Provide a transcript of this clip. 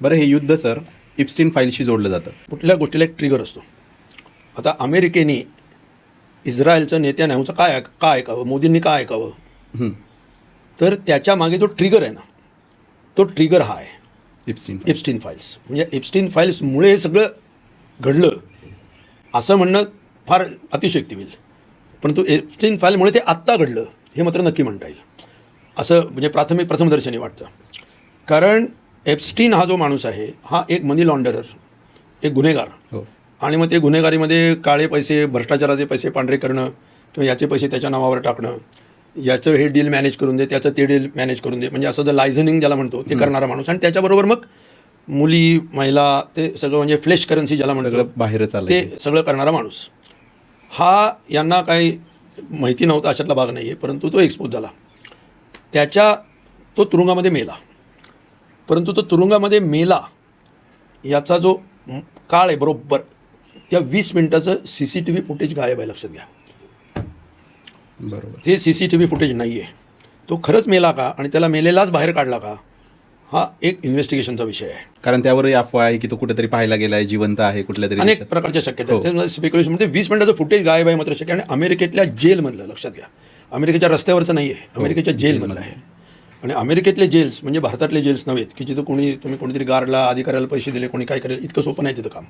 बरं, हे युद्ध सर इप्स्टीन फाईलशी जोडलं जातं. कुठल्या गोष्टीला एक ट्रिगर असतो. आता अमेरिकेने इस्रायलचं नेत्यानाहूचं काय ऐकावं, मोदींनी काय ऐकावं, हं. तर त्याच्या मागे जो ट्रिगर आहे ना, तो ट्रिगर हा आहे इप्स्टीन एप्स्टीन फाईल्स. म्हणजे एप्स्टीन फाईल्समुळे हे सगळं घडलं असं म्हणणं फार अतिशयोक्ती होईल, परंतु एप्स्टीन फाईलमुळे ते आत्ता घडलं हे मात्र नक्की म्हणता येईल असं म्हणजे प्रथमदर्शनी वाटतं. कारण एप्स्टीन हा जो माणूस आहे हा एक मनी लॉन्डरर, एक गुन्हेगार. हो. आणि मग ते गुन्हेगारीमध्ये काळे पैसे, भ्रष्टाचाराचे पैसे पांढरे करणं किंवा याचे पैसे त्याच्या नावावर टाकणं, याचं हे डील मॅनेज करून दे, त्याचं ते डील मॅनेज करून दे, म्हणजे असं जर लायझनिंग ज्याला म्हणतो ते करणारा माणूस. आणि त्याच्याबरोबर मग मुली, महिला, ते सगळं म्हणजे फ्लेश करन्सी ज्याला म्हणतो बाहेर चाललं ते सगळं करणारा माणूस. हा यांना काही माहिती नव्हता अशातला भाग नाही आहे, परंतु तो एक्सपोज झाला. तो तुरुंगामध्ये मेला. परंतु तो तुरुंगामध्ये मेला याचा जो काळ आहे बरोबर त्या 20 मिनिटाचं CCTV फुटेज गायब आहे, लक्षात घ्या. बरोबर. ते CCTV फुटेज नाही आहे. तो खरंच मेला का आणि त्याला मेलेलाच बाहेर काढला का, हा एक इन्व्हेस्टिगेशनचा विषय आहे. कारण त्यावरही अफवा आहे की तो कुठेतरी पाहायला गेलाय, जिवंत आहे कुठल्या तरी अनेक देशात. प्रकारच्या शक्यता हो. आहेत. स्पेक्युलेशन म्हणजे 20 मिनिटाचं फुटेज गायब आहे मात्र शक्य. आणि अमेरिकेतल्या जेलमधलं, लक्षात घ्या, अमेरिकेच्या रस्त्यावरचं नाही आहे, अमेरिकेच्या जेलमधलं आहे. आणि अमेरिकेतले जेल्स म्हणजे भारतातले जेल्स नव्हेत की जिथं तुम्ही कोणीतरी गार्डला, अधिकाऱ्याला पैसे दिले, कोणी काय करेल, इतकं सोपं नाही तिथं काम.